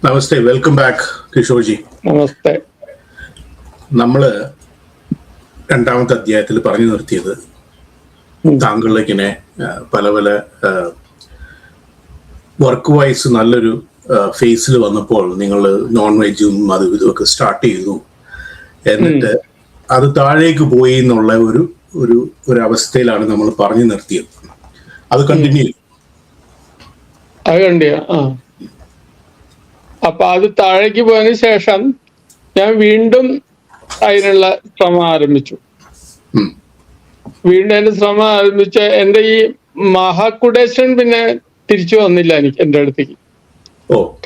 നമസ്തേ, welcome back Kishorji. നമസ്തേ. നമ്മള് രണ്ടാമത്തെ അധ്യായത്തിൽ പറഞ്ഞു നിർത്തിയത് താങ്കൾ ഇങ്ങനെ പല പല വർക്ക് വൈസ് നല്ലൊരു ഫേസിൽ വന്നപ്പോൾ നിങ്ങൾ നോൺ വെജും അതും ഇതുമൊക്കെ സ്റ്റാർട്ട് ചെയ്തു, എന്നിട്ട് അത് താഴേക്ക് പോയി എന്നുള്ള ഒരു അവസ്ഥയിലാണ് നമ്മൾ പറഞ്ഞു നിർത്തിയത്. അത് കണ്ടിന്യൂ ചെയ്യും. അപ്പൊ അത് താഴേക്ക് പോയതിനു ശേഷം ഞാൻ വീണ്ടും അതിനുള്ള ശ്രമം ആരംഭിച്ചു. വീണ്ടും അതിന്റെ ശ്രമം ആരംഭിച്ച എന്റെ ഈ മഹാകുടേശൻ പിന്നെ തിരിച്ചു വന്നില്ല എന്റെ അടുത്തേക്ക്.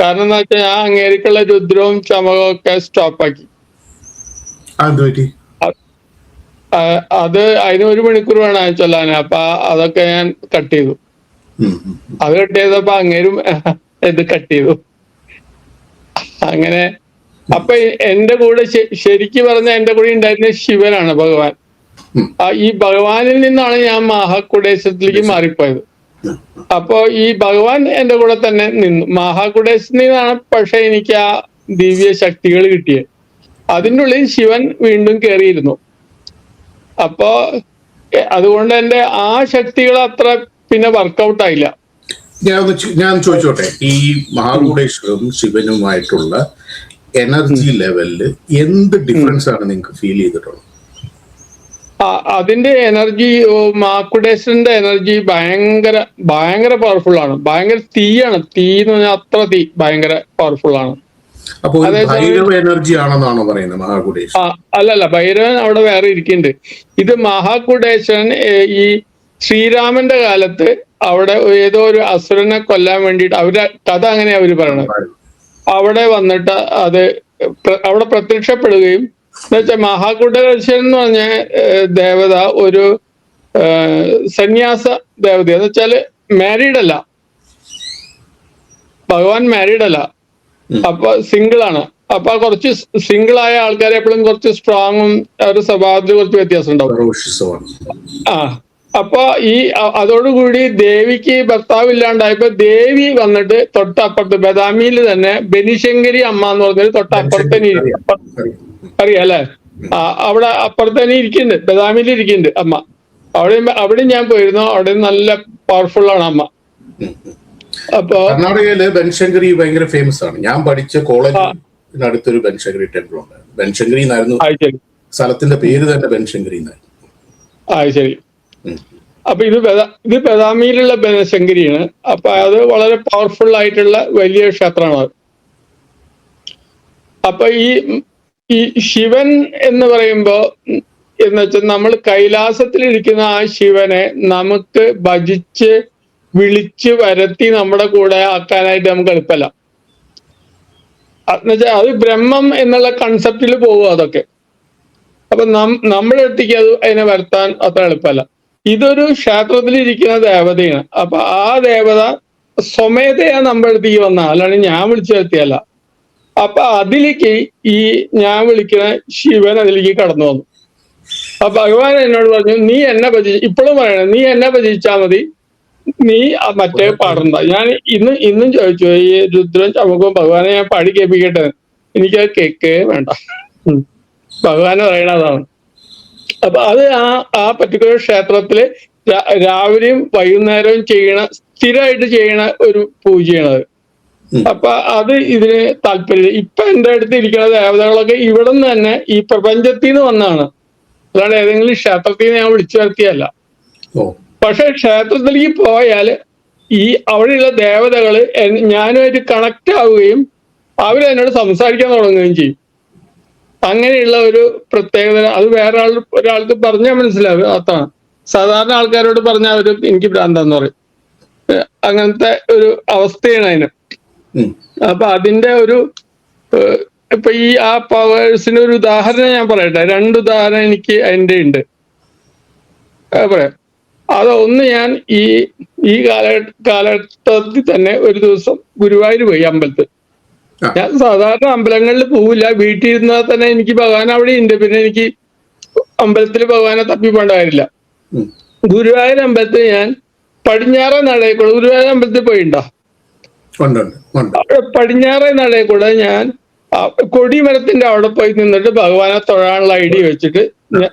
കാരണം എന്താ വെച്ചാൽ ഞാൻ അങ്ങേരിക്കുള്ള രുദ്രവും ചമകവും ഒക്കെ സ്റ്റോപ്പാക്കി. അത് അതിന് 1 മണിക്കൂർ വേണം ചൊല്ലാൻ. അപ്പൊ അതൊക്കെ ഞാൻ കട്ട് ചെയ്തു. അത് കട്ട് ചെയ്തപ്പോ അങ്ങേരും ഇത് കട്ട് ചെയ്തു. അങ്ങനെ അപ്പൊ എന്റെ കൂടെ ശരിക്ക് പറഞ്ഞ എന്റെ കൂടെ ഉണ്ടായിരുന്ന ശിവനാണ്, ഭഗവാൻ. ഈ ഭഗവാനിൽ നിന്നാണ് ഞാൻ മഹാകുടേശത്തിലേക്ക് മാറിപ്പോയത്. അപ്പോ ഈ ഭഗവാൻ എന്റെ കൂടെ തന്നെ നിന്നു. മഹാകുടേശത്തിൽ നിന്നാണ് പക്ഷെ എനിക്ക് ആ ദിവ്യ ശക്തികൾ കിട്ടിയത്. അതിൻ്റെ ഉള്ളിൽ ശിവൻ വീണ്ടും കയറിയിരുന്നു. അപ്പോ അതുകൊണ്ട് എന്റെ ആ ശക്തികൾ അത്ര പിന്നെ വർക്കൗട്ട് ആയില്ല. ഞാൻ ചോദിച്ചോട്ടെ, ഈ മഹാകുടേശ്വരും ശിവനുമായിട്ടുള്ള എനർജി ലെവലില് എന്ത് ഡിഫറൻസ് ആണ് നിങ്ങൾക്ക് ഫീൽ ചെയ്തിട്ടുള്ളത്? അതിന്റെ എനർജി, മഹാകുടേശ്വരന്റെ എനർജി ഭയങ്കര ഭയങ്കര പവർഫുൾ ആണ്. ഭയങ്കര തീയാണ്. തീ എന്ന് പറഞ്ഞാൽ അത്ര തീ ഭയങ്കര പവർഫുൾ ആണ്. എനർജി ആണെന്നാണോ പറയുന്നത് മഹാകുടേശ്വരൻ? അല്ലല്ല, ഭൈരവൻ അവിടെ വേറെ ഇരിക്കുന്നുണ്ട്. ഇത് മഹാകുടേശ്വരൻ ഈ ശ്രീരാമന്റെ കാലത്ത് അവിടെ ഏതോ ഒരു അസുരനെ കൊല്ലാൻ വേണ്ടിയിട്ട് അവരുടെ കഥ അങ്ങനെയാ അവര് പറയണത്. അവിടെ വന്നിട്ട് അത് അവിടെ പ്രത്യക്ഷപ്പെടുകയും എന്നുവെച്ചാൽ മഹാകുടേശ്വരൻ എന്ന് പറഞ്ഞ ദേവത ഒരു സന്യാസ ദേവത. എന്ന് വെച്ചാല് മാരീഡ് അല്ല, ഭഗവാൻ മാരീഡ് അല്ല. അപ്പൊ സിംഗിൾ ആണ്. അപ്പൊ കുറച്ച് സിംഗിൾ ആയ ആൾക്കാരെ എപ്പോഴും കുറച്ച് സ്ട്രോങ്ങും ഒരു സ്വഭാവത്തിൽ കുറച്ച് വ്യത്യാസം ഉണ്ടാവും. അപ്പൊ ഈ അതോടുകൂടി ദേവിക്ക് ഭർത്താവ് ഇല്ലാണ്ടായപ്പോ ദേവി വന്നിട്ട് തൊട്ടപ്പുറത്ത് ബദാമിയിൽ തന്നെ ബനിശങ്കരി അമ്മ എന്ന് പറഞ്ഞൊരു തൊട്ടപ്പുറത്തെ അറിയാം അല്ലെ? അവിടെ അപ്പുറത്തന്നെ ഇരിക്കുന്നുണ്ട്, ബദാമിയിൽ ഇരിക്കുന്നുണ്ട് അമ്മ. അവിടെയും ഞാൻ പോയിരുന്നു. അവിടെ നല്ല പവർഫുൾ ആണ് അമ്മ. അപ്പൊ കർണാടകയില് ബൻശങ്കരി ഭയങ്കര ഫേമസ് ആണ്. ഞാൻ പഠിച്ച കോളേജിനടുത്തൊരു ബൻശങ്കരി ടെമ്പിൾ ഉണ്ട്. ബൻശങ്കരി എന്നായിരുന്നു സ്ഥലത്തിന്റെ പേര് തന്നെ, ബൻശങ്കരി എന്നായിരുന്നു. ശരി. അപ്പൊ ഇത് ബദാമിയിലുള്ള ബനശങ്കരിയാണ്. അപ്പൊ അത് വളരെ പവർഫുൾ ആയിട്ടുള്ള വലിയ ക്ഷേത്രമാണ്. അപ്പൊ ഈ ശിവൻ എന്ന് പറയുമ്പോ എന്ന് വെച്ചാൽ നമ്മൾ കൈലാസത്തിലിരിക്കുന്ന ആ ശിവനെ നമുക്ക് ഭജിച്ച് വിളിച്ച് വരുത്തി നമ്മുടെ കൂടെ ആക്കാനായിട്ട് നമുക്ക് എളുപ്പമല്ല. എന്നുവെച്ചാൽ അത് ബ്രഹ്മം എന്നുള്ള കൺസെപ്റ്റിൽ പോകും അതൊക്കെ. അപ്പൊ നമ്മുടെ അടുത്തേക്ക് അതിനെ വരുത്താൻ അത്ര എളുപ്പമല്ല. ഇതൊരു ക്ഷേത്രത്തിലിരിക്കുന്ന ദേവതയാണ്. അപ്പൊ ആ ദേവത സ്വമേധയാ നമ്മുടെ അടുത്തേക്ക് വന്ന, അല്ലാണ്ട് ഞാൻ വിളിച്ചു വരുത്തിയല്ല. അപ്പൊ അതിലേക്ക് ഈ ഞാൻ വിളിക്കുന്ന ശിവൻ അതിലേക്ക് കടന്നു വന്നു. അപ്പൊ ഭഗവാൻ എന്നോട് പറഞ്ഞു, നീ എന്നെ ഇപ്പോഴും പറയണേ, നീ എന്നെ ഭജിച്ചാൽ മതി, നീ മറ്റേ പാടണ്ട. ഞാൻ ഇന്നും ചോദിച്ചു, ഈ രുദ്രൻ ചമകവും ഭഗവാനെ ഞാൻ പാടി കേൾപ്പിക്കട്ടെ? എനിക്കത് കേൾക്കേ വേണ്ട. ഭഗവാൻ പറയണതാണ്. അപ്പൊ അത് ആ പർട്ടിക്കുലർ ക്ഷേത്രത്തില് രാവിലെയും വൈകുന്നേരവും സ്ഥിരമായിട്ട് ചെയ്യണ ഒരു പൂജയാണത്. അപ്പൊ അത് ഇതിന് താല്പര്യം. ഇപ്പൊ എന്റെ അടുത്ത് ഇരിക്കുന്ന ദേവതകളൊക്കെ ഇവിടെ നിന്ന് തന്നെ ഈ പ്രപഞ്ചത്തിൽ നിന്ന് വന്നതാണ്, അല്ലാണ്ട് ഏതെങ്കിലും ക്ഷേത്രത്തിൽ നിന്ന് ഞാൻ വിളിച്ചു വരുത്തിയല്ല. പക്ഷെ ക്ഷേത്രത്തിലേക്ക് പോയാൽ ഈ അവിടെയുള്ള ദേവതകള് ഞാനുമായിട്ട് കണക്ട് ആവുകയും അവരെന്നോട് സംസാരിക്കാൻ തുടങ്ങുകയും ചെയ്യും. അങ്ങനെയുള്ള ഒരു പ്രത്യേകത. അത് വേറെ ഒരാൾക്ക് പറഞ്ഞാൽ മനസ്സിലാവും. അതാണ് സാധാരണ ആൾക്കാരോട് പറഞ്ഞാൽ അവര് എനിക്ക് ഭ്രാന്താന്ന് പറയും. അങ്ങനത്തെ ഒരു അവസ്ഥയാണ് അതിന്. അപ്പൊ അതിന്റെ ഒരു ഇപ്പൊ ആ പവേഴ്സിന് ഒരു ഉദാഹരണം ഞാൻ പറയട്ടെ. 2 ഉദാഹരണം എനിക്ക് അതിന്റെ ഉണ്ട്, പറയാം. അതൊന്ന്, ഞാൻ ഈ കാലഘട്ടത്തിൽ തന്നെ ഒരു ദിവസം ഗുരുവായൂർ പോയി അമ്പലത്തിൽ. ഞാൻ സാധാരണ അമ്പലങ്ങളിൽ പോവില്ല, വീട്ടിൽ ഇരുന്നാൽ തന്നെ എനിക്ക് ഭഗവാൻ അവിടെ ഉണ്ട്. പിന്നെ എനിക്ക് അമ്പലത്തിൽ ഭഗവാനെ തപ്പി പോകേണ്ട കാര്യമില്ല. ഗുരുവായൂർ അമ്പലത്തിൽ ഞാൻ പടിഞ്ഞാറേ നടയിൽ ഗുരുവായൂർ അമ്പലത്തിൽ പോയിണ്ടോ? ഉണ്ട് ഉണ്ട് ഉണ്ട്. പടിഞ്ഞാറേ നടയിൽ കൂടെ ഞാൻ കൊടിമരത്തിന്റെ അവിടെ പോയി നിന്നിട്ട് ഭഗവാനെ തൊഴാനുള്ള ഐഡിയ വെച്ചിട്ട് ഞാൻ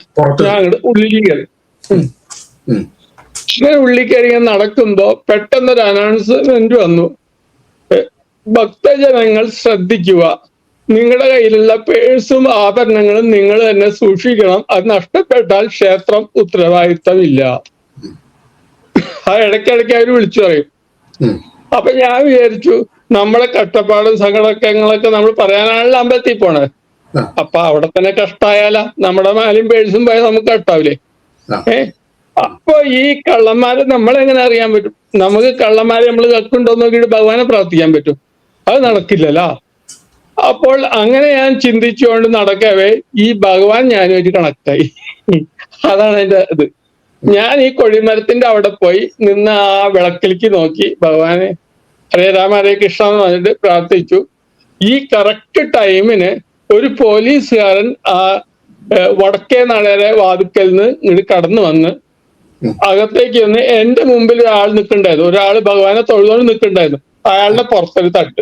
അങ്ങോട്ട് ഉള്ളിൽ കയറി. ഇങ്ങനെ ഉള്ളിൽ കയറി ഇങ്ങനെ നടക്കുമ്പോ പെട്ടെന്നൊരു അനൗൺസ്മെന്റ് വന്നു, ഭക്തജനങ്ങൾ ശ്രദ്ധിക്കുക, നിങ്ങളുടെ കയ്യിലുള്ള പേഴ്സും ആഭരണങ്ങളും നിങ്ങൾ തന്നെ സൂക്ഷിക്കണം, അത് നഷ്ടപ്പെട്ടാൽ ക്ഷേത്രം ഉത്തരവാദിത്തമില്ല. ആ ഇടയ്ക്കിടയ്ക്ക് അവർ വിളിച്ചു പറയും. അപ്പൊ ഞാൻ വിചാരിച്ചു നമ്മളെ കഷ്ടപ്പാടും സങ്കടങ്ങളൊക്കെ നമ്മൾ പറയാനാണല്ലോ അമ്പലത്തിൽ പോണേ, അപ്പൊ അവിടെ തന്നെ കഷ്ടായാല നമ്മുടെ മാലും പേഴ്സും പോയാൽ നമുക്ക് കഷ്ടാവില്ലേ? അപ്പൊ ഈ കള്ളന്മാരെ നമ്മളെങ്ങനെ അറിയാൻ പറ്റും? നമുക്ക് കള്ളന്മാരെ നമ്മൾ കക്കുണ്ടോ നോക്കിയിട്ട് ഭഗവാനെ പ്രാർത്ഥിക്കാൻ പറ്റും? അത് നടക്കില്ലല്ലോ. അപ്പോൾ അങ്ങനെ ഞാൻ ചിന്തിച്ചുകൊണ്ട് നടക്കവേ ഈ ഭഗവാൻ ഞാനുമായിട്ട് കണക്റ്റായി. അതാണ് എന്റെ ഇത്. ഞാൻ ഈ കൊടിമരത്തിന്റെ അവിടെ പോയി നിന്ന് ആ വിളക്കിലേക്ക് നോക്കി ഭഗവാനെ ഹരേ രാമ ഹരേ കൃഷ്ണ എന്ന് പറഞ്ഞിട്ട് പ്രാർത്ഥിച്ചു. ഈ കറക്റ്റ് ടൈമിന് ഒരു പോലീസുകാരൻ ആ വടക്കേ നടയുടെ വാതിക്കൽ നിന്ന് ഇങ്ങോട്ട് കടന്നു വന്ന് അകത്തേക്ക് വന്ന് എന്റെ മുമ്പിൽ ഒരാൾ നിൽക്കണ്ടായിരുന്നു. ഒരാൾ ഭഗവാനെ തൊഴുതോണ്ട് നിൽക്കണ്ടായിരുന്നു. അയാളുടെ പുറത്തൊരു തട്ട്.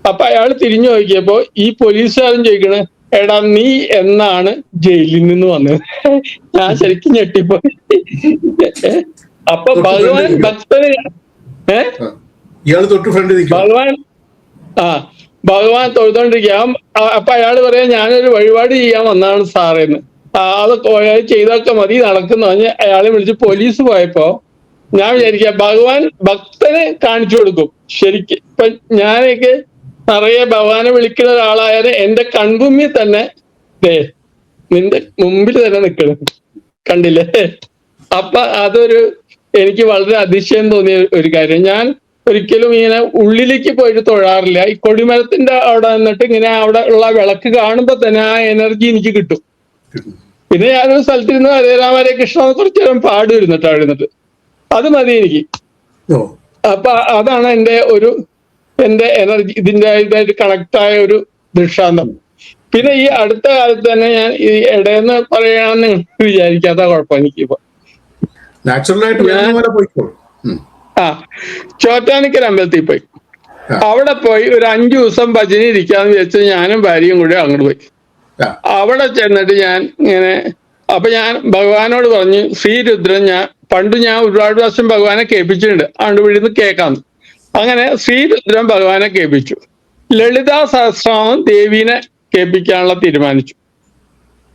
അപ്പൊ അയാൾ തിരിഞ്ഞു നോക്കിയപ്പോ ഈ പോലീസുകാരൻ ചോദിക്കണേ, എടാ നീ എന്നാണ് ജയിലിൽ നിന്ന് വന്നത്? ഞാൻ ശരിക്കും ഞെട്ടിപ്പോയി. അപ്പൊ ഭഗവാൻ ഭക്തന് ഭഗവാൻ തൊഴുതോണ്ടിരിക്കുക. അപ്പൊ അയാൾ പറയാ ഞാനൊരു വഴിപാട് ചെയ്യാൻ വന്നതാണ് സാറേന്ന്. അതൊക്കെ ചെയ്തൊക്കെ മതി നടക്കുന്നു പറഞ്ഞ് അയാളെ വിളിച്ച് പോലീസ് പോയപ്പോ ഞാൻ വിചാരിക്കുക ഭഗവാൻ ഭക്തനെ കാണിച്ചു കൊടുക്കും ശരിക്ക്. ഇപ്പൊ ഞാനൊക്കെ നിറയെ ഭഗവാനെ വിളിക്കുന്ന ഒരാളായാലും എന്റെ കൺമുമ്പിൽ തന്നെ നിന്റെ മുമ്പിൽ തന്നെ നിൽക്കണം, കണ്ടില്ലേ? അപ്പൊ അതൊരു എനിക്ക് വളരെ അതിശയം തോന്നിയ ഒരു കാര്യം. ഞാൻ ഒരിക്കലും ഇങ്ങനെ ഉള്ളിലേക്ക് പോയിട്ട് തൊഴാറില്ല. ഈ കൊടിമരത്തിന്റെ അവിടെ നിന്നിട്ട് ഇങ്ങനെ അവിടെ ഉള്ള വിളക്ക് കാണുമ്പോ തന്നെ ആ എനർജി എനിക്ക് കിട്ടും. പിന്നെ ഞാനൊരു സ്ഥലത്തിരുന്ന് ഹരേ രാമ ഹരേ കൃഷ്ണ കുറച്ചു നേരം പാടുവരുന്നിട്ട് അവിടെ നിന്നിട്ട് അത് മതി എനിക്ക്. അപ്പൊ അതാണ് എന്റെ എനർജി ഇതിന്റെ ഇതായിട്ട് കണക്ട് ആയ ഒരു ദൃഷ്ടാന്തം. പിന്നെ ഈ അടുത്ത കാലത്ത് തന്നെ ഞാൻ ഈ ഇടയെന്ന് പറയാന്ന് വിചാരിക്കാത്ത കുഴപ്പം എനിക്കിപ്പോ. ചോറ്റാനിക്കൽ അമ്പലത്തിൽ പോയി. അവിടെ പോയി ഒരു 5 ദിവസം ഭജന ഇരിക്കാന്ന് വെച്ച് ഞാനും ഭാര്യയും കൂടി അങ്ങോട്ട് പോയി. അവിടെ ചെന്നിട്ട് ഞാൻ ഇങ്ങനെ അപ്പൊ ഞാൻ ഭഗവാനോട് പറഞ്ഞു, ശ്രീരുദ്രൻ പണ്ട് ഞാൻ ഒരുപാട് പ്രാവശ്യം ഭഗവാനെ കേൾപ്പിച്ചിട്ടുണ്ട്, അതുകൊണ്ട് വീട്ടിൽ നിന്ന് കേൾക്കാന്ന്. അങ്ങനെ ശ്രീരുദ്രൻ ഭഗവാനെ കേൾപ്പിച്ചു. ലളിതാ സഹസ്രനാമം ദേവീനെ കേൾപ്പിക്കാനുള്ള തീരുമാനിച്ചു.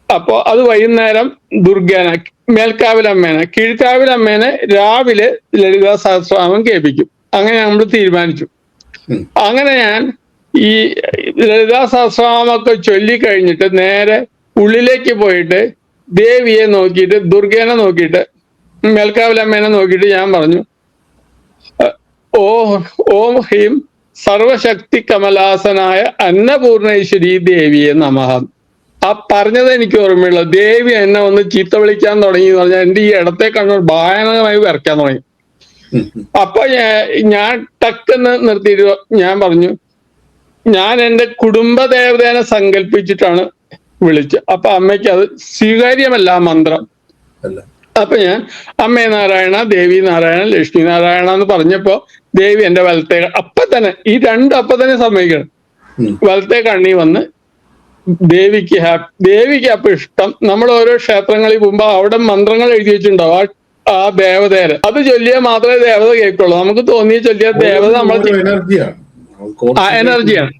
അപ്പോ അത് വൈകുന്നേരം ദുർഗേനെ, മേൽക്കാവിലമ്മേനെ, കീഴ്ക്കാവിലമ്മേനെ രാവിലെ ലളിതാ സഹസ്രനാമം കേൾപ്പിക്കും. അങ്ങനെ നമ്മൾ തീരുമാനിച്ചു. അങ്ങനെ ഞാൻ ഈ ലളിതാ സഹസ്രനാമൊക്കെ ചൊല്ലിക്കഴിഞ്ഞിട്ട് നേരെ ഉള്ളിലേക്ക് പോയിട്ട് ദേവിയെ നോക്കിയിട്ട് ദുർഗേനെ നോക്കിയിട്ട് മേൽക്കാവിലമ്മേനെ നോക്കിയിട്ട് ഞാൻ പറഞ്ഞു, ഓം ഹീം സർവശക്തി കമലാസനായ അന്നപൂർണേശ്വരി ദേവിയെ നമഃ. ആ പറഞ്ഞത് എനിക്ക് ഓർമ്മയുള്ളൂ. ദേവി എന്നെ ഒന്ന് ചീത്ത വിളിക്കാൻ തുടങ്ങി എന്ന് പറഞ്ഞാൽ എന്റെ ഈ ഇടത്തെ കണ്ണൂർ ഭയാനകമായി വരയ്ക്കാൻ തുടങ്ങി. അപ്പൊ ഞാൻ ടക്കെന്ന് നിർത്തിയിട്ട് ഞാൻ പറഞ്ഞു, ഞാൻ എന്റെ കുടുംബ ദേവതേനെ സങ്കല്പിച്ചിട്ടാണ് വിളിച്ചത്. അപ്പൊ അമ്മയ്ക്ക് അത് സ്വീകാര്യമല്ല ആ മന്ത്രം. അപ്പൊ ഞാൻ അമ്മേ നാരായണ, ദേവി നാരായണ, ലക്ഷ്മി നാരായണ എന്ന് പറഞ്ഞപ്പോ ദേവി എന്റെ വലത്തെ അപ്പൊ തന്നെ ഈ അപ്പൊ തന്നെ സമ്മതിക്കണം. വലത്തെ കണ്ണി വന്ന് ദേവിക്ക് അപ്പൊ ഇഷ്ടം. നമ്മൾ ഓരോ ക്ഷേത്രങ്ങളിൽ പോകുമ്പോ അവിടെ മന്ത്രങ്ങൾ എഴുതി വെച്ചിട്ടുണ്ടാവും ആ ദേവതേരെ. അത് ചൊല്ലിയാൽ മാത്രമേ ദേവത കേൾക്കുള്ളൂ. നമുക്ക് തോന്നിയ ചൊല്ലിയ ദേവത നമ്മളെ എനർജിയാണ്.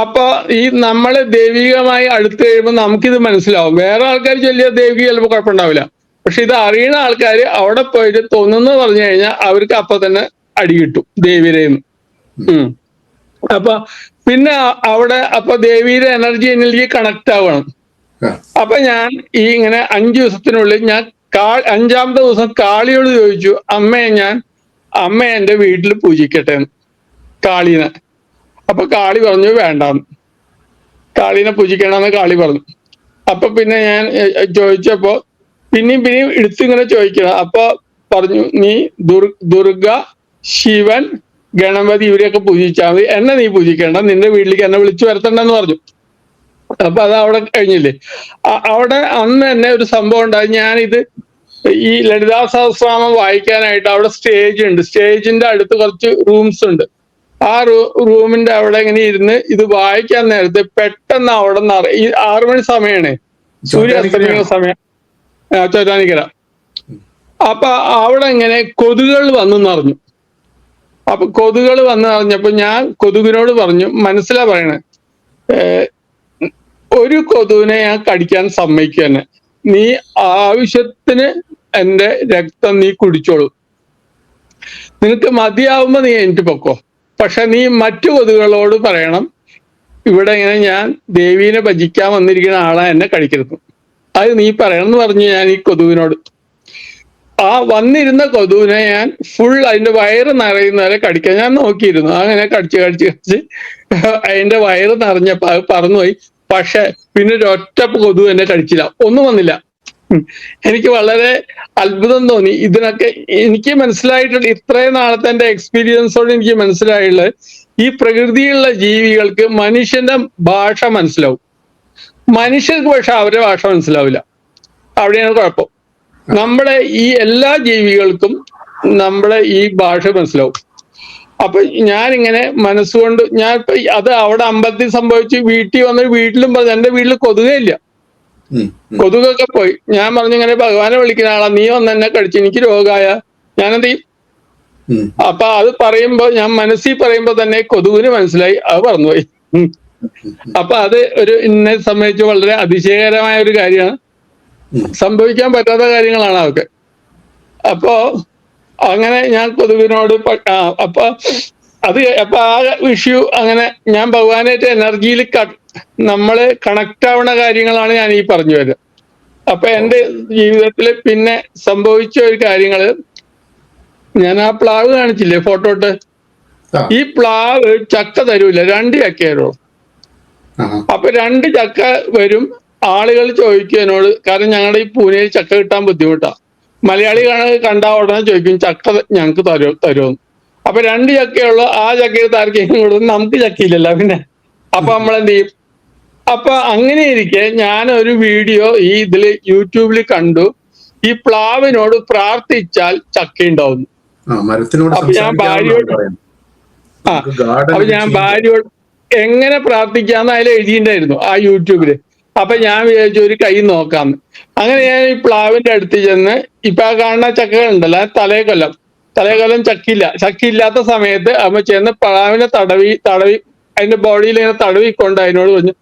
അപ്പൊ ഈ നമ്മള് ദൈവികമായി അടുത്ത് കഴിയുമ്പോൾ നമുക്കിത് മനസ്സിലാവും. വേറെ ആൾക്കാർ ചൊല്ലിയ ദൈവിക ചിലപ്പോൾ കുഴപ്പമുണ്ടാവില്ല. പക്ഷെ ഇത് അറിയുന്ന ആൾക്കാർ അവിടെ പോയിട്ട് തോന്നുന്നു പറഞ്ഞു കഴിഞ്ഞാൽ അവർക്ക് അപ്പൊ തന്നെ അടി കിട്ടും ദേവിയുടെന്ന്. അപ്പൊ പിന്നെ അവിടെ അപ്പൊ ദേവിയുടെ എനർജി എന്നിലേക്ക് കണക്ട് ആവണം. അപ്പൊ ഞാൻ ഈ ഇങ്ങനെ 5 ദിവസത്തിനുള്ളിൽ ഞാൻ 5-ാമത്തെ ദിവസം കാളിയോട് ചോദിച്ചു, അമ്മ എന്റെ വീട്ടിൽ പൂജിക്കട്ടെ കാളീനെ. അപ്പൊ കാളി പറഞ്ഞു വേണ്ടാന്ന്, കാളീനെ പൂജിക്കണമെന്ന് കാളി പറഞ്ഞു. അപ്പൊ പിന്നെ ഞാൻ ചോദിച്ചപ്പോ പിന്നെയും എടുത്തിങ്ങനെ ചോദിക്കണം. അപ്പൊ പറഞ്ഞു, നീ ദുർഗ, ശിവൻ, ഗണപതി ഇവരെയൊക്കെ പൂജിച്ചാൽ മതി, എന്നെ നീ പൂജിക്കേണ്ട, നിന്റെ വീട്ടിലേക്ക് എന്നെ വിളിച്ചു വരുത്തണ്ടെന്ന് പറഞ്ഞു. അപ്പൊ അത് അവിടെ കഴിഞ്ഞില്ലേ. അവിടെ അന്ന് തന്നെ ഒരു സംഭവം ഉണ്ടായി. ഞാനിത് ഈ ലളിതാ സഹസ്രനാമം വായിക്കാനായിട്ട് അവിടെ സ്റ്റേജ് ഉണ്ട്. സ്റ്റേജിന്റെ അടുത്ത് കുറച്ച് റൂംസ് ഉണ്ട്. ആ റൂമിന്റെ അവിടെ ഇങ്ങനെ ഇരുന്ന് ഇത് വായിക്കാൻ നേരത്തെ പെട്ടെന്ന് അവിടെ നിന്ന് ഈ 6 മണി സമയമാണ്, സൂര്യ അസ്തമിക്കുന്ന സമയം, ചോറ്റാനിക്കര. അപ്പൊ അവിടെ ഇങ്ങനെ കൊതുകുകൾ വന്നു നിറഞ്ഞു. അപ്പൊ കൊതുകുകൾ വന്നു നിറഞ്ഞപ്പോ ഞാൻ കൊതുകിനോട് പറഞ്ഞു, മനസ്സിലാ പറയണേ, ഒരു കൊതുവിനെ ഞാൻ കടിക്കാൻ സമ്മതിക്കുക തന്നെ, നീ ആവശ്യത്തിന് എന്റെ രക്തം നീ കുടിച്ചോളൂ, നിനക്ക് മതിയാവുമ്പോ നീ എനിക്ക് പൊക്കോ, പക്ഷെ നീ മറ്റു കൊതുകുകളോട് പറയണം ഇവിടെ ഇങ്ങനെ ഞാൻ ദേവീനെ ഭജിക്കാൻ വന്നിരിക്കുന്ന ആളാ, എന്നെ കഴിക്കരുത്, അത് നീ പറയണം എന്ന് പറഞ്ഞു ഞാൻ ഈ കൊതുവിനോട്. ആ വന്നിരുന്ന കൊതുവിനെ ഞാൻ ഫുൾ അതിന്റെ വയറ് നിറയുന്നവരെ കടിക്കാൻ ഞാൻ നോക്കിയിരുന്നു. അങ്ങനെ കടിച്ച് അതിന്റെ വയറ് നിറഞ്ഞപ്പോ അത് പറന്നുപോയി. പക്ഷെ പിന്നെ ഒരൊറ്റ കൊതു എന്നെ കടിച്ചില്ല, ഒന്നും വന്നില്ല. എനിക്ക് വളരെ അത്ഭുതം തോന്നി. ഇതിനൊക്കെ എനിക്ക് മനസ്സിലായിട്ടുണ്ട്, ഇത്രയും നാളത്തെ എന്റെ എക്സ്പീരിയൻസോട് എനിക്ക് മനസ്സിലായുള്ളത്, ഈ പ്രകൃതിയിലുള്ള ജീവികൾക്ക് മനുഷ്യന്റെ ഭാഷ മനസ്സിലാവും, മനുഷ്യർക്ക് പക്ഷെ അവരുടെ ഭാഷ മനസ്സിലാവില്ല. അവിടെയാണ് കുഴപ്പം. നമ്മുടെ ഈ എല്ലാ ജീവികൾക്കും നമ്മുടെ ഈ ഭാഷ മനസ്സിലാവും. അപ്പൊ ഞാനിങ്ങനെ മനസ്സുകൊണ്ട് ഞാൻ അത് അവിടെ അമ്പലത്തിൽ സംഭവിച്ച് വീട്ടിൽ വന്ന് വീട്ടിലും പറഞ്ഞു, എന്റെ വീട്ടിൽ കൊതുകയില്ല, കൊതുകൊക്കെ പോയി. ഞാൻ പറഞ്ഞു ഇങ്ങനെ ഭഗവാനെ വിളിക്കുന്ന ആളാ, നീ വന്ന് എന്നെ കടിച്ചു, എനിക്ക് രോഗമായ ഞാനെന്ത് ചെയ്യും? അപ്പൊ അത് പറയുമ്പോ ഞാൻ മനസ്സിൽ പറയുമ്പോ തന്നെ കൊതുകിന് മനസ്സിലായി, അത് പറന്നുപോയി. അപ്പൊ അത് എന്നെ സംബന്ധിച്ച് വളരെ അതിശയകരമായ ഒരു കാര്യമാണ്, സംഭവിക്കാൻ പറ്റാത്ത കാര്യങ്ങളാണ് അതൊക്കെ. അപ്പോ അങ്ങനെ ഞാൻ കൊതുകിനോട് അപ്പൊ ആ ഇഷ്യൂ അങ്ങനെ ഞാൻ ഭഗവാനായിട്ട് എനർജിയിൽ നമ്മള് കണക്ട് ആവുന്ന കാര്യങ്ങളാണ് ഞാൻ ഈ പറഞ്ഞു വരുന്നത്. അപ്പൊ എന്റെ ജീവിതത്തിൽ പിന്നെ സംഭവിച്ച ഒരു കാര്യങ്ങള്, ഞാൻ ആ പ്ലാവ് കാണിച്ചില്ലേ ഫോട്ടോട്ട്, ഈ പ്ലാവ് ചക്ക തരൂല, 2 ചക്കയായിരുന്നു. അപ്പൊ 2 ചക്ക വരും, ആളുകൾ ചോദിക്കും എന്നോട്, കാരണം ഞങ്ങളുടെ ഈ പൂനെയിൽ ചക്ക കിട്ടാൻ ബുദ്ധിമുട്ടാ, മലയാളി കണ്ടാ ഉടനെ ചോദിക്കും ചക്ക ഞങ്ങൾക്ക് തരുമെന്ന്. അപ്പൊ 2 ചക്കയുള്ളൂ, ആ ചക്കയിൽ താർക്കും കൊടുക്കും, നമുക്ക് ചക്കയില്ലല്ലോ പിന്നെ. അപ്പൊ നമ്മളെന്ത് ചെയ്യും? അപ്പൊ അങ്ങനെ ഇരിക്കെ ഞാൻ ഒരു വീഡിയോ ഈ ഇതില് യൂട്യൂബിൽ കണ്ടു, ഈ പ്ലാവിനോട് പ്രാർത്ഥിച്ചാൽ ചക്ക ഉണ്ടാവുന്നു. അപ്പൊ ഞാൻ ഭാര്യയോട് എങ്ങനെ പ്രാർത്ഥിക്കാന്ന് അതിൽ എഴുതിയിട്ടുണ്ടായിരുന്നു ആ യൂട്യൂബില്. അപ്പൊ ഞാൻ വിചാരിച്ചു ഒരു കൈ നോക്കാന്ന്. അങ്ങനെ ഞാൻ ഈ പ്ലാവിന്റെ അടുത്ത് ചെന്ന്, ഇപ്പൊ ആ കാണുന്ന ചക്കകളുണ്ടല്ലോ, തലേക്കൊല്ലം ചക്കയില്ലാത്ത സമയത്ത് അമ്മ ചെന്ന് പ്ലാവിനെ തടവി അതിന്റെ ബോഡിയിൽ ഇങ്ങനെ തടവിക്കൊണ്ട് അതിനോട് പറഞ്ഞു,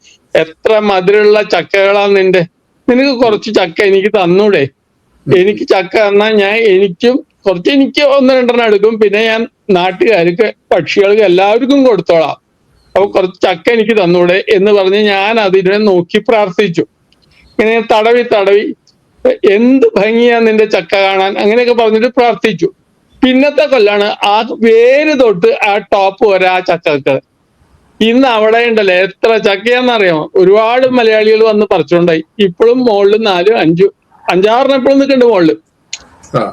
എത്ര മധുരമുള്ള ചക്കകളാ നിനക്ക് കുറച്ച് ചക്ക എനിക്ക് തന്നൂടെ, എനിക്ക് ചക്ക തന്നാൽ എനിക്കും കുറച്ച്, എനിക്ക് 1-2 എടുക്കും, പിന്നെ ഞാൻ നാട്ടുകാർക്ക് പക്ഷികൾക്ക് എല്ലാവർക്കും കൊടുത്തോളാം, അപ്പൊ കുറച്ച് ചക്ക എനിക്ക് തന്നൂടെ എന്ന് പറഞ്ഞ് ഞാൻ അതിനെ നോക്കി പ്രാർത്ഥിച്ചു. ഇങ്ങനെ തടവി എന്ത് ഭംഗിയാ നിന്റെ ചക്ക കാണാൻ, അങ്ങനെയൊക്കെ പറഞ്ഞിട്ട് പ്രാർത്ഥിച്ചു. പിന്നത്തെ കൊല്ലാണ് ആ വേര് തൊട്ട് ആ ടോപ്പ് വരെ ആ ചക്ക. ഇന്ന് അവിടെ ഉണ്ടല്ലോ എത്ര ചക്കയാന്നറിയാമോ? ഒരുപാട് മലയാളികൾ വന്ന് പറിച്ചുകൊണ്ടായി. ഇപ്പോഴും മുകളിൽ 4-5-6 എപ്പോഴും നിൽക്കുന്നുണ്ട് മുകളില്.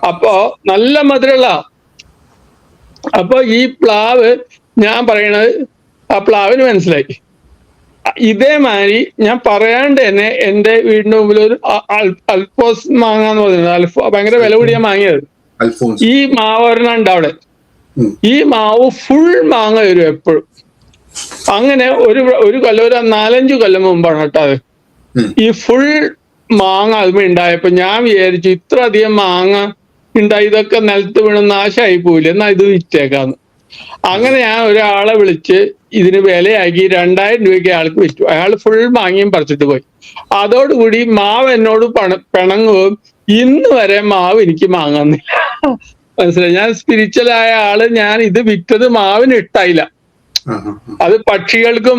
അപ്പോ നല്ല മധുരമുള്ള. അപ്പൊ ഈ പ്ലാവ് ഞാൻ പറയണത് ആ പ്ലാവിന് മനസ്സിലായി. ഇതേമാതിരി ഞാൻ പറയാണ്ട് തന്നെ എന്റെ വീടിന്റെ മുമ്പിൽ ഒരു അൽഫോസ് മാങ്ങ എന്ന് പറയുന്നത്, ഭയങ്കര വില കൂടിയ മാങ്ങയത്, ഈ മാവ് ഒരെണ്ണം ഉണ്ട് അവിടെ. ഈ മാവ് ഫുൾ മാങ്ങ വരും എപ്പോഴും. അങ്ങനെ ഒരു കൊല്ലം, ഒരു 4-5 കൊല്ലം മുമ്പാണ് കേട്ടോ അത്. ഈ ഫുൾ മാങ്ങ അതുമേ ഉണ്ടായപ്പോ ഞാൻ വിചാരിച്ചു, ഇത്ര അധികം മാങ്ങ ഉണ്ടായി, ഇതൊക്കെ നിലത്ത് വീണ് നാശമായി പോയില്ല, എന്നാ ഇത് വിറ്റേക്കാന്ന്. അങ്ങനെ ഞാൻ ഒരാളെ വിളിച്ച് ഇതിന് വിലയാക്കി 2000 രൂപയ്ക്ക് അയാൾക്ക് വിറ്റു. അയാൾ ഫുൾ മാങ്ങയും പറിച്ചിട്ട് പോയി. അതോടുകൂടി മാവ് എന്നോട് പിണങ്ങുകയും ഇന്ന് വരെ മാവ് എനിക്ക് മാങ്ങുന്നില്ല. മനസ്സിലായി? ഞാൻ സ്പിരിച്വലായ ആള്, ഞാൻ ഇത് വിറ്റത് മാവിന് ഇട്ടായില്ല. അത് പക്ഷികൾക്കും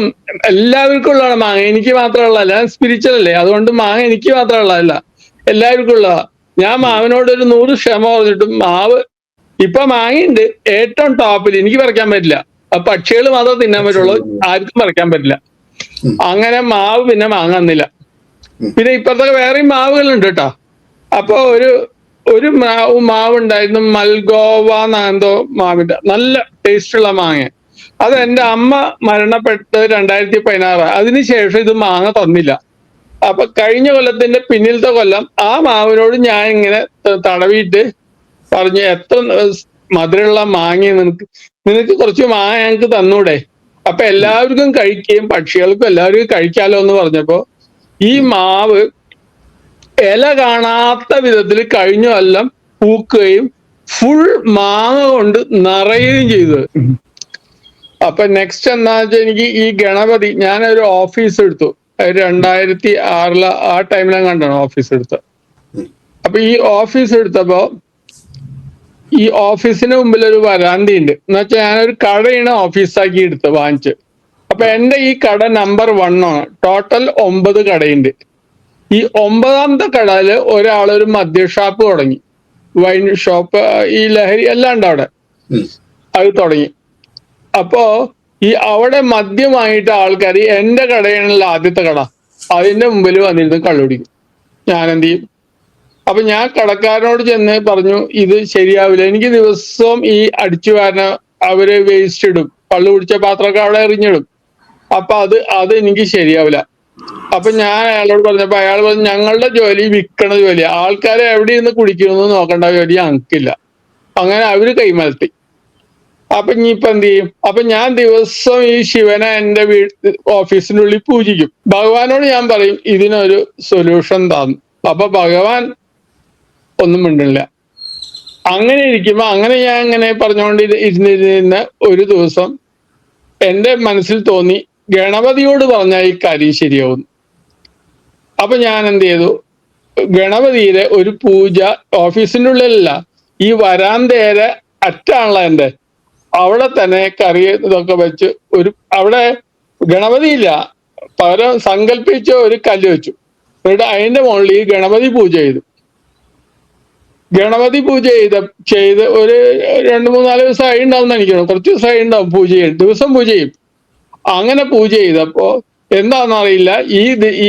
എല്ലാവർക്കും ഉള്ളതാണ് മാങ്ങ, എനിക്ക് മാത്രമുള്ളതല്ല. ഞാൻ സ്പിരിച്വൽ അല്ലേ, അതുകൊണ്ട് മാങ്ങ എനിക്ക് മാത്രമുള്ളതല്ല, എല്ലാവർക്കും ഉള്ളതാ. ഞാൻ മാവിനോട് ഒരു 100 ക്ഷമ പറഞ്ഞിട്ടും മാവ് ഇപ്പൊ മാങ്ങയുണ്ട് ഏറ്റവും ടോപ്പിൽ, എനിക്ക് പറിക്കാൻ പറ്റില്ല. പക്ഷികൾ മാത്രം തിന്നാൻ പറ്റുള്ളൂ, ആർക്കും പറിക്കാൻ പറ്റില്ല. അങ്ങനെ മാവ് പിന്നെ മാങ്ങുന്നില്ല. പിന്നെ ഇപ്പഴത്തെ വേറെയും മാവുകളുണ്ട് കേട്ടോ. അപ്പൊ ഒരു മാവ് ഉണ്ടായിരുന്നു, മൽഗോവ എന്തോ മാവിന്റെ, നല്ല ടേസ്റ്റുള്ള മാങ്ങ. അത് എന്റെ അമ്മ മരണപ്പെട്ട് 2016. അതിനുശേഷം ഇത് മാങ്ങ തന്നില്ല. അപ്പൊ കഴിഞ്ഞ കൊല്ലത്തിന്റെ പിന്നിലത്തെ കൊല്ലം ആ മാവിനോട് ഞാൻ ഇങ്ങനെ തടവിയിട്ട് പറഞ്ഞു, എത്ര മധുരമുള്ള മാങ്ങ നിനക്ക് കുറച്ച് മാങ്ങ ഞങ്ങൾക്ക് തന്നൂടെ? അപ്പൊ എല്ലാവർക്കും കഴിക്കുകയും പക്ഷികൾക്കും എല്ലാവർക്കും കഴിക്കാലോ എന്ന് പറഞ്ഞപ്പോ ഈ മാവ് ഇല കാണാത്ത വിധത്തിൽ കഴിഞ്ഞ കൊല്ലം പൂക്കുകയും ഫുൾ മാങ്ങ കൊണ്ട് നിറയുകയും ചെയ്തു. അപ്പൊ നെക്സ്റ്റ് എന്താ വെച്ചാൽ എനിക്ക് ഈ ഗണപതി, ഞാനൊരു ഓഫീസ് എടുത്തു 2006 ആ ടൈമിലും കണ്ടാണ് ഓഫീസ് എടുത്തത്. അപ്പൊ ഈ ഓഫീസ് എടുത്തപ്പോ ഈ ഓഫീസിന് മുമ്പിൽ ഒരു വരാന്തയുണ്ട്. എന്ന് വെച്ചാൽ ഞാനൊരു കടയാണ് ഓഫീസാക്കി വാങ്ങിച്ച്. അപ്പൊ എന്റെ ഈ കട നമ്പർ 1 ആണ്. ടോട്ടൽ 9 കടയുണ്ട്. ഈ 9ാമത്തെ കടയില് ഒരാളൊരു മദ്യ ഷാപ്പ് തുടങ്ങി, വൈൻ ഷോപ്പ്, ഈ ലഹരി എല്ലാം ഉണ്ട് അവിടെ. അത് തുടങ്ങി. അപ്പോ ഈ അവിടെ മദ്യമായിട്ട് ആൾക്കാർ എന്റെ കടയാണല്ലോ ആദ്യത്തെ കട, അതിന്റെ മുമ്പിൽ വന്നിരുന്ന് കള്ളുപിടിക്കും. ഞാൻ എന്ത് ചെയ്യും? അപ്പൊ ഞാൻ കടക്കാരനോട് ചെന്ന് പറഞ്ഞു, ഇത് ശരിയാവില്ല, എനിക്ക് ദിവസവും ഈ അടിച്ചു വാരണ അവര് വേസ്റ്റ് ഇടും, കള്ളു കുടിച്ച പാത്രമൊക്കെ അവിടെ എറിഞ്ഞിടും. അപ്പൊ അത് എനിക്ക് ശരിയാവില്ല. അപ്പൊ ഞാൻ അയാളോട് പറഞ്ഞപ്പോ അയാൾ പറഞ്ഞു, ഞങ്ങളുടെ ജോലി വിൽക്കണ ജോലി, ആൾക്കാരെ എവിടെ ഇരുന്ന് കുടിക്കണമെന്ന് നോക്കേണ്ട ജോലി ഞങ്ങൾക്കില്ല. അങ്ങനെ അവര് കൈമലത്തി. അപ്പൊ ഇനിയിപ്പൊ എന്ത് ചെയ്യും? അപ്പൊ ഞാൻ ദിവസം ഈ ശിവനെ എന്റെ ഓഫീസിന്റെ ഉള്ളിൽ പൂജിക്കും. ഭഗവാനോട് ഞാൻ പറയും ഇതിനൊരു സൊല്യൂഷൻ തന്നു. അപ്പൊ ഭഗവാൻ ഒന്നും മിണ്ടില്ല. അങ്ങനെ ഇരിക്കുമ്പോ ഞാൻ ഇങ്ങനെ പറഞ്ഞുകൊണ്ട് ഇരുന്നിരുന്ന ഒരു ദിവസം എന്റെ മനസ്സിൽ തോന്നി, ഗണപതിയോട് പറഞ്ഞാൽ ഈ കാര്യം ശരിയാവും. അപ്പൊ ഞാൻ എന്ത് ചെയ്തു, ഗണപതിയുടെ ഒരു പൂജ ഓഫീസിന്റെ ഉള്ളിലല്ല, ഈ വരാന്തേരെ അറ്റാണല്ലോ എന്റെ, അവിടെ തന്നെ കറി ഇതൊക്കെ വെച്ച് അവിടെ ഗണപതി ഇല്ല, പകരം സങ്കല്പിച്ച ഒരു കല്ല് വെച്ചു. എന്നിട്ട് അതിന്റെ മുകളിൽ ഈ ഗണപതി പൂജ ചെയ്തു. ഗണപതി പൂജ ചെയ്ത് ഒരു 2-3-4 ദിവസം ആയി ഉണ്ടാവും എനിക്കാണ്, കുറച്ച് ദിവസം ആയി ഉണ്ടാവും പൂജ ചെയ്യും, ദിവസം പൂജ ചെയ്യും. അങ്ങനെ പൂജ ചെയ്തപ്പോ എന്താണെന്നറിയില്ല,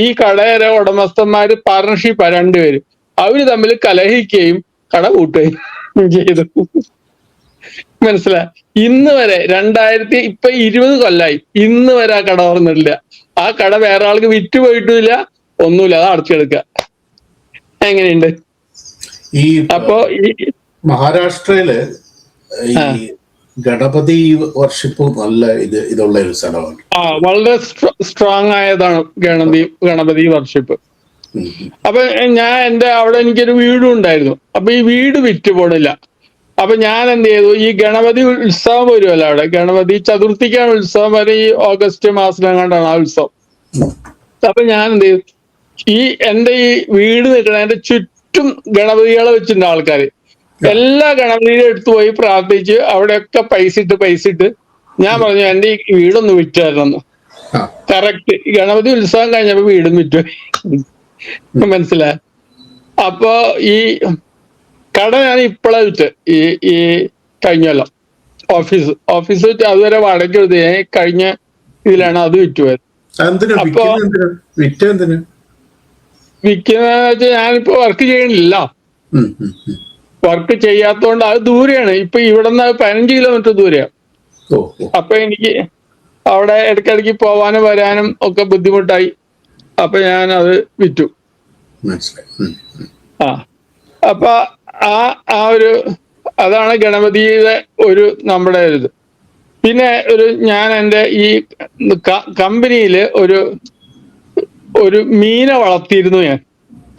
ഈ കടയുടെ ഉടമസ്ഥന്മാര് പാർട്ണർഷിപ്പാ, 2 പേര്. അവര് തമ്മിൽ കലഹിക്കുകയും കട കൂട്ടുകയും ചെയ്തു. മനസ്സിലായി? ഇന്ന് വരെ 2020 കൊല്ലായി, ഇന്ന് വരെ ആ കട തുറന്നിട്ടില്ല. ആ കട വേറെ ആൾക്ക് വിറ്റുപോയിട്ടുമില്ല, ഒന്നുമില്ല, അത് അടച്ചെടുക്കുക. എങ്ങനെയുണ്ട്? ഈ അപ്പോ മഹാരാഷ്ട്രയില് ഈ ഗണപതി വർഷിപ്പ് നല്ല ഇതുള്ള ഒരു സ്ഥലമാണ്. വളരെ സ്ട്രോങ് ആയതാണ് ഗണപതി വർഷിപ്പ്. അപ്പൊ അവിടെ എനിക്കൊരു വീടും ഉണ്ടായിരുന്നു. അപ്പൊ ഈ വീട് വിറ്റ് പോണില്ല. അപ്പൊ ഞാൻ എന്ത് ചെയ്തു, ഈ ഗണപതി ഉത്സവം വരുമല്ലോ അവിടെ, ഗണപതി ചതുർത്ഥിക്കാണ് ഉത്സവം വരെ, ഈ ഓഗസ്റ്റ് മാസത്തിലെങ്ങാണ്ടാണ് ആ ഉത്സവം. അപ്പൊ ഞാൻ എന്ത് ചെയ്തു, എന്റെ ഈ വീട് നിൽക്കണതിന്റെ ചുറ്റും ഗണപതികളെ വെച്ചിട്ടുണ്ട് ആൾക്കാര്. എല്ലാ ഗണപതിയും എടുത്തു പോയി പ്രാർത്ഥിച്ച് അവിടെയൊക്കെ പൈസ ഇട്ട് ഞാൻ പറഞ്ഞു, എന്റെ ഈ വീടൊന്ന് വിറ്റ് തരണമെന്ന്. കറക്റ്റ് ഗണപതി ഉത്സവം കഴിഞ്ഞപ്പോ വീടും വിറ്റു. മനസ്സിലായി? അപ്പൊ ഈ കട ഞാൻ ഇപ്പോഴാ വിറ്റ്, ഈ കഴിഞ്ഞല്ലോ ഓഫീസ് വിറ്റ്, അതുവരെ വാടക എടുത്ത് കഴിഞ്ഞ ഇതിലാണ് അത് വിറ്റുപോയത്. അപ്പൊ വിൽക്കുന്ന വെച്ചാൽ ഞാനിപ്പോ വർക്ക് ചെയ്യണില്ല, വർക്ക് ചെയ്യാത്തോണ്ട് അത് ദൂരെയാണ്. ഇപ്പൊ ഇവിടെ നിന്ന് 15 കിലോമീറ്റർ ദൂരെയാണ്. അപ്പൊ എനിക്ക് അവിടെ ഇടയ്ക്കിടയ്ക്ക് പോവാനും വരാനും ഒക്കെ ബുദ്ധിമുട്ടായി. അപ്പൊ ഞാൻ അത് വിറ്റു. അപ്പൊ അതാണ് ഗണപതിയുടെ നമ്മുടെ ഇത്. പിന്നെ ഞാൻ എൻ്റെ ഈ കമ്പനിയില് ഒരു മീനെ വളർത്തിയിരുന്നു ഞാൻ.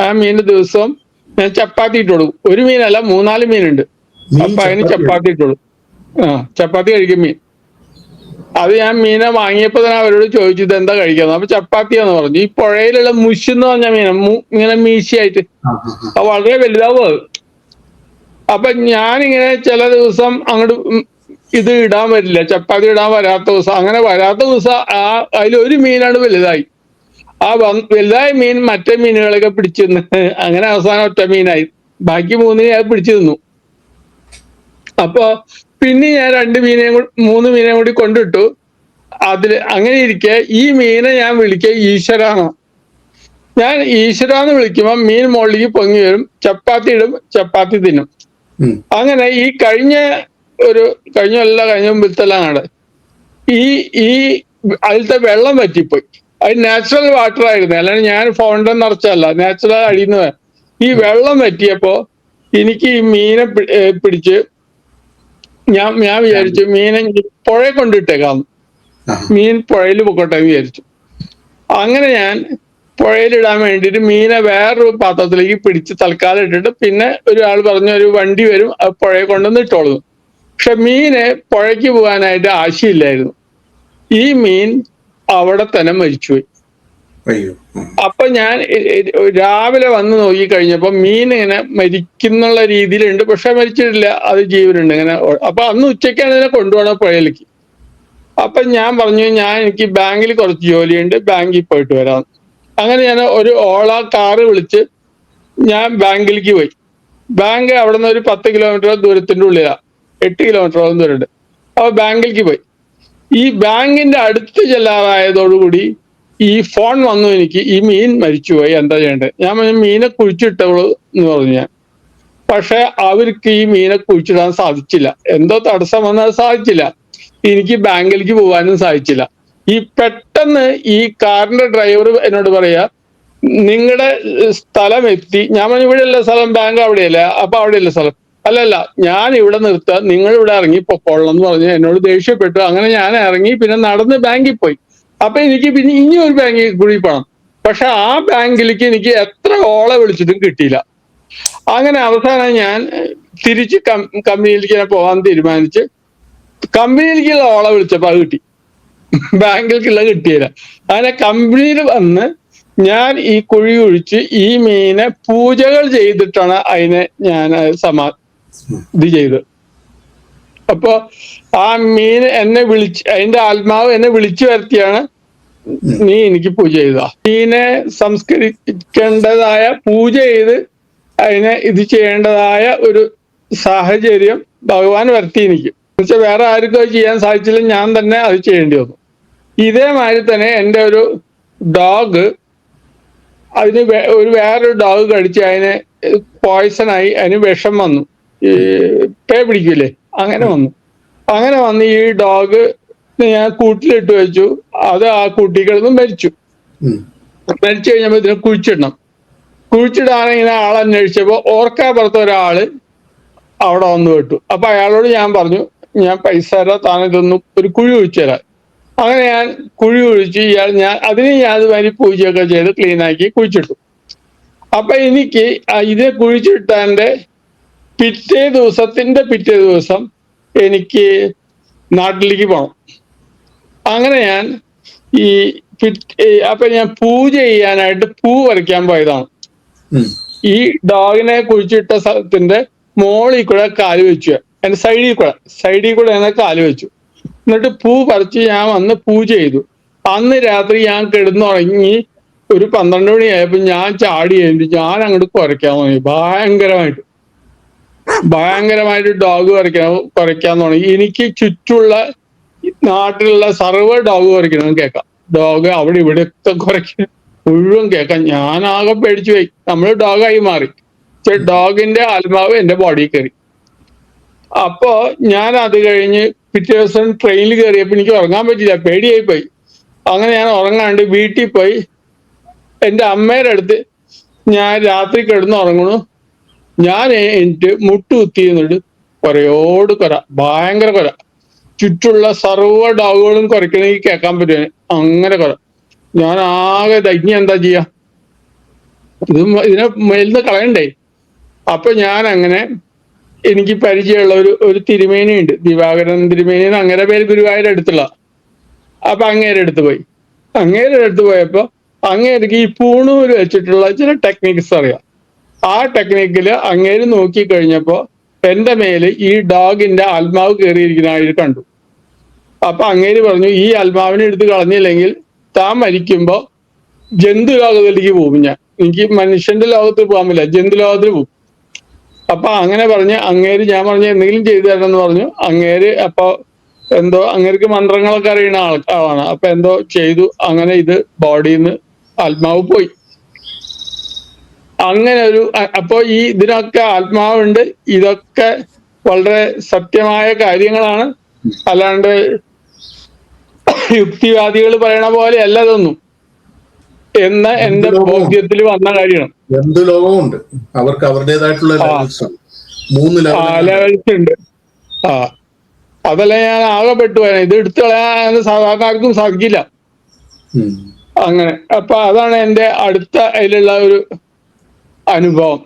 ആ മീന് ദിവസം ഞാൻ ചപ്പാത്തി ഇട്ട് കൊടുക്കും. ഒരു മീനല്ല, 3-4 മീനുണ്ട്. അപ്പൊ അതിന് ചപ്പാത്തി ഇട്ട് കൊടുക്കും. ചപ്പാത്തി കഴിക്കും മീൻ. അത് ഞാൻ മീനെ വാങ്ങിയപ്പോ തന്നെ അവരോട് ചോദിച്ചു, ഇത് എന്താ കഴിക്കാന്ന്. അപ്പൊ ചപ്പാത്തിയാന്ന് പറഞ്ഞു. ഈ പുഴയിലുള്ള മുഷ് എന്ന് പറഞ്ഞ മീന, ഇങ്ങനെ മീശയായിട്ട്, അത് വളരെ വലുതാവും അത്. അപ്പൊ ഞാനിങ്ങനെ ചില ദിവസം അങ്ങോട്ട് ഇത് ഇടാൻ വരില്ല, ചപ്പാത്തി ഇടാൻ വരാത്ത ദിവസം, അങ്ങനെ വരാത്ത ദിവസം അതിലൊരു മീനാണ് വലുതായി. ആ വലുതായ മീൻ മറ്റേ മീനുകളൊക്കെ പിടിച്ചു തിന്ന്, അങ്ങനെ അവസാനം ഒറ്റ മീനായി. ബാക്കി 3 അത് പിടിച്ചു തിന്നു. അപ്പൊ പിന്നെ ഞാൻ 3 മീനെയും കൂടി കൊണ്ടിട്ടു. അങ്ങനെ ഇരിക്കെ ഈ മീനെ ഞാൻ വിളിക്കുക ഈശ്വരാന്ന്. ഞാൻ ഈശ്വരാന്ന് വിളിക്കുമ്പോ മീൻ മുകളിലേക്ക് പൊങ്ങി വരും, ചപ്പാത്തി ഇടും, ചപ്പാത്തി തിന്നും. അങ്ങനെ ഈ കഴിഞ്ഞ മുമ്പിലത്തെല്ലാം ഈ അതിലത്തെ വെള്ളം വറ്റിപ്പോയി. അത് നാച്ചുറൽ വാട്ടർ ആയിരുന്നു, അല്ലാണ്ട് ഞാൻ ഫൗണ്ടൻ നിറച്ചല്ല, നാച്ചുറൽ അടിയുന്നത്. ഈ വെള്ളം പറ്റിയപ്പോ എനിക്ക് ഈ മീനെ പിടിച്ച് ഞാൻ വിചാരിച്ചു മീനെ പുഴയെ കൊണ്ടിട്ടേക്കാം, മീൻ പുഴയിൽ പൊക്കോട്ടെ എന്ന് വിചാരിച്ചു. അങ്ങനെ ഞാൻ പുഴയിലിടാൻ വേണ്ടിയിട്ട് മീനെ വേറൊരു പാത്രത്തിലേക്ക് പിടിച്ച് തൽക്കാലം ഇട്ടിട്ട് പിന്നെ ഒരാൾ പറഞ്ഞു ഒരു വണ്ടി വരും അത് പുഴയെ കൊണ്ടുവന്ന് ഇട്ടോളൂ. പക്ഷെ മീന് പുഴയ്ക്ക് പോകാനായിട്ട് ആശയില്ലായിരുന്നു. ഈ മീൻ അവിടെ തന്നെ മരിച്ചുപോയി. അപ്പൊ ഞാൻ രാവിലെ വന്ന് നോക്കി കഴിഞ്ഞപ്പോ മീൻ ഇങ്ങനെ മരിക്കുന്നുള്ള രീതിയിലുണ്ട്, പക്ഷെ മരിച്ചിട്ടില്ല, അത് ജീവനുണ്ട് ഇങ്ങനെ. അപ്പൊ അന്ന് ഉച്ചയ്ക്കാണ് ഇതിനെ കൊണ്ടുപോകണം പുഴയിലേക്ക്. അപ്പൊ ഞാൻ പറഞ്ഞു എനിക്ക് ബാങ്കിൽ കുറച്ച് ജോലിയുണ്ട്, ബാങ്കിൽ പോയിട്ട് വരാം. അങ്ങനെ ഞാൻ ഒരു ഓള കാറ് വിളിച്ച് ഞാൻ ബാങ്കിലേക്ക് പോയി. ബാങ്ക് അവിടെ നിന്ന് ഒരു 10 കിലോമീറ്റർ ദൂരത്തിന്റെ ഉള്ളിലാണ്, 8 കിലോമീറ്ററോളം ദൂരമുണ്ട്. അപ്പൊ ബാങ്കിലേക്ക് പോയി. ഈ ബാങ്കിന്റെ അടുത്ത് ചെല്ലാറായതോടുകൂടി ഈ ഫോൺ വന്നു എനിക്ക്, ഈ മീൻ മരിച്ചുപോയി, എന്താ ചെയ്യേണ്ടത്? ഞാൻ പറഞ്ഞു മീനെ കുഴിച്ചിട്ടോളൂ എന്ന് പറഞ്ഞു ഞാൻ. പക്ഷെ അവർക്ക് ഈ മീനെ കുഴിച്ചിടാൻ സാധിച്ചില്ല, എന്തോ തടസ്സം വന്നാൽ സാധിച്ചില്ല. എനിക്ക് ബാങ്കിലേക്ക് പോകാനും സാധിച്ചില്ല. ഈ പെട്ടെന്ന് ഈ കാറിന്റെ ഡ്രൈവർ എന്നോട് പറയാ നിങ്ങളുടെ സ്ഥലം എത്തി. ഞാൻ പറഞ്ഞു ഇവിടെയല്ല സ്ഥലം, ബാങ്ക് അവിടെയല്ല. അപ്പൊ അവിടെയല്ല സ്ഥലം. അല്ലല്ല, ഞാൻ ഇവിടെ നിർത്താം, നിങ്ങൾ ഇവിടെ ഇറങ്ങി പൊക്കോളണം എന്ന് പറഞ്ഞ് എന്നോട് ദേഷ്യപ്പെട്ടു. അങ്ങനെ ഞാൻ ഇറങ്ങി പിന്നെ നടന്ന് ബാങ്കിൽ പോയി. അപ്പൊ എനിക്ക് പിന്നെ ഇനി ഒരു ബാങ്കിൽ കൂടി പോകണം. പക്ഷെ ആ ബാങ്കിലേക്ക് എനിക്ക് എത്ര ഓള വിളിച്ചിട്ടും കിട്ടിയില്ല. അങ്ങനെ അവസാനം ഞാൻ തിരിച്ച് കമ്പനിയിലേക്ക് ഞാൻ പോകാൻ തീരുമാനിച്ച് കമ്പനിയിലേക്കുള്ള ഓള വിളിച്ചപ്പോ അത് കിട്ടി, ബാങ്കിലേക്കുള്ള കിട്ടിയില്ല. അങ്ങനെ കമ്പനിയിൽ വന്ന് ഞാൻ ഈ കുഴി ഒഴിച്ച് ഈ മീനെ പൂജകൾ ചെയ്തിട്ടാണ് അതിനെ ഞാൻ ഇത് ചെയ്തത്. അപ്പൊ ആ മീൻ എന്നെ അതിന്റെ ആത്മാവ് എന്നെ വിളിച്ചു വരുത്തിയാണ് നീ എനിക്ക് പൂജ ചെയ്ത. മീനെ സംസ്കരിക്കേണ്ടതായ പൂജ ചെയ്ത് അതിനെ ഇത് ചെയ്യേണ്ടതായ ഒരു സാഹചര്യം ഭഗവാൻ വരുത്തി എനിക്ക്. എന്നുവെച്ചാൽ വേറെ ആർക്കും അത് ചെയ്യാൻ സാധിച്ചില്ല, ഞാൻ തന്നെ അത് ചെയ്യേണ്ടി വന്നു. ഇതേമാതിരി തന്നെ എൻ്റെ ഒരു ഡോഗ്, അതിന് വേറൊരു ഡോഗ് കടിച്ച് അതിന് പോയ്സണായി, അതിന് വിഷം വന്നു, ഈ പേ പിടിക്കൂലേ, അങ്ങനെ വന്നു. അങ്ങനെ വന്ന് ഈ ഡോഗ് ഞാൻ കൂട്ടിലിട്ട് വെച്ചു. അത് ആ കൂട്ടിക്കിടന്ന് മരിച്ചു. മരിച്ചു കഴിഞ്ഞപ്പോ ഇതിനെ കുഴിച്ചിടണം. കുഴിച്ചിടാനിങ്ങനെ ആളന്വേഷിച്ചപ്പോ ഓർക്കാപ്പുറത്ത് ഒരാള് അവിടെ വന്ന് വിട്ടു. അപ്പൊ അയാളോട് ഞാൻ പറഞ്ഞു ഞാൻ പൈസ തരാം, താൻ ഇതൊന്ന് ഒരു കുഴി ഒഴിച്ചു തരാം. അങ്ങനെ ഞാൻ കുഴി ഒഴിച്ച് അതിന് ഞാൻ അതുമാതിരി പൂജയൊക്കെ ചെയ്ത് ക്ലീനാക്കി കുഴിച്ചിട്ടു. അപ്പൊ എനിക്ക് ഇതിനെ കുഴിച്ചിട്ടതിന്റെ പിറ്റേ ദിവസം എനിക്ക് നാട്ടിലേക്ക് പോകണം. അങ്ങനെ ഞാൻ അപ്പൊ ഞാൻ പൂജ ചെയ്യാനായിട്ട് പൂ പറിക്കാൻ പോയതാണ്. ഈ ഡോഗിനെ കുഴിച്ചിട്ട സ്ഥലത്തിന്റെ മോളിൽ കൂടെ കാല് വെച്ചു, എന്റെ സൈഡിൽ കൂടെ ഞാൻ കാല് വെച്ചു. എന്നിട്ട് പൂ പറിച്ച് ഞാൻ വന്ന് പൂജ ചെയ്തു. അന്ന് രാത്രി ഞാൻ കിടന്നുറങ്ങി ഒരു 12 മണിയായപ്പോ ഞാൻ ചാടി കഴിഞ്ഞു, ഞാൻ അങ്ങോട്ട് കുരയ്ക്കാൻ തുടങ്ങി. ഭയങ്കരമായിട്ട് ഡോഗ് കുരയ്ക്കാൻ തുടങ്ങി. എനിക്ക് ചുറ്റുള്ള നാട്ടിലുള്ള സർവ്വ ഡോഗ് കുരയ്ക്കണം കേൾക്കാം. ഡോഗ് അവിടെ ഇവിടെയൊക്കെ കുരയ്ക്കണം, മുഴുവൻ കേൾക്കാം. ഞാൻ ആകെ പേടിച്ചു പോയി. നമ്മൾ ഡോഗായി മാറി. പക്ഷെ ഡോഗിന്റെ ആത്മാവ് എന്റെ ബോഡിയിൽ കയറി. അപ്പോ ഞാൻ അത് കഴിഞ്ഞ് പിറ്റേ ദിവസം ട്രെയിനിൽ കയറിയപ്പോ എനിക്ക് ഉറങ്ങാൻ പറ്റില്ല, പേടിയായി പോയി. അങ്ങനെ ഞാൻ ഉറങ്ങാണ്ട് വീട്ടിൽ പോയി എൻ്റെ അമ്മയുടെ അടുത്ത് ഞാൻ രാത്രി കിടന്ന് ഉറങ്ങണു. ഞാൻ എനിക്ക് മുട്ടുകുത്തി എന്നിട്ട് ഭയങ്കര കുര. ചുറ്റുള്ള സർവ്വ ഡോഗുകളും കുരയ്ക്കണമെങ്കിൽ കേൾക്കാൻ പറ്റും, അങ്ങനെ കുര. ഞാൻ ആകെ ഇനി എന്താ ചെയ്യാ, ഇതിനെ മേലിന്ന് കളയണ്ടേ. അപ്പൊ ഞാൻ അങ്ങനെ എനിക്ക് പരിചയമുള്ള ഒരു തിരുമേനിയുണ്ട്, ദിവാകരൻ തിരുമേനി, അങ്ങനെ പേര് ഗുരുവായൂർ അടുത്തുള്ള. അപ്പൊ അങ്ങേരെ അടുത്ത് പോയപ്പോ അങ്ങേർക്ക് ഈ പൂണൂര് വെച്ചിട്ടുള്ള ചില ടെക്നിക്സ് അറിയാം. ആ ടെക്നിക്കില് അങ്ങേര് നോക്കി കഴിഞ്ഞപ്പോ എന്റെ മേല് ഈ ഡോഗിന്റെ ആത്മാവ് കയറിയിരിക്കുന്നതായിട്ട് കണ്ടു. അപ്പൊ അങ്ങേര് പറഞ്ഞു ഈ ആത്മാവിനെ എടുത്ത് കളഞ്ഞില്ലെങ്കിൽ താൻ മരിക്കുമ്പോ ജന്തു ലോകത്തിലേക്ക് പോകും. എനിക്ക് മനുഷ്യന്റെ ലോകത്തിൽ പോകാൻ പറ്റില്ല, ജന്തു ലോകത്തിൽ പോകും. അപ്പൊ അങ്ങനെ പറഞ്ഞ് അങ്ങേര്, ഞാൻ പറഞ്ഞു എന്തെങ്കിലും ചെയ്തു തരണം എന്ന് പറഞ്ഞു. അങ്ങേര് അപ്പൊ എന്തോ അങ്ങേർക്ക് മന്ത്രങ്ങളൊക്കെ അറിയുന്ന ആളാണ്. അപ്പൊ എന്തോ ചെയ്തു. അങ്ങനെ ഇത് ബോഡിയിൽ നിന്ന് ആത്മാവ് പോയി. അങ്ങനെ അപ്പൊ ഇതിനൊക്കെ ആത്മാവുണ്ട്. ഇതൊക്കെ വളരെ സത്യമായ കാര്യങ്ങളാണ്, അല്ലാണ്ട് യുക്തിവാദികൾ പറയണ പോലെ അല്ല ഇതൊന്നും. എന്ന എന്റെ ബോധ്യത്തിൽ വന്ന കാര്യമാണ്. എന്ത് ലോകമുണ്ട്, അവർക്ക് അവരുടേതായിട്ടുള്ള ലെവൽസ് ഉണ്ട്. 3 ലെവൽസ് ഉണ്ട്. അതല്ല ഞാൻ ആകെ പെട്ടുപോയ, ഇത് എടുത്തു കളയാൻ സാധാരണക്കാർക്കും സാധിക്കില്ല. അങ്ങനെ അപ്പൊ അതാണ് എന്റെ അടുത്ത അതിലുള്ള ഒരു അനുഭവം.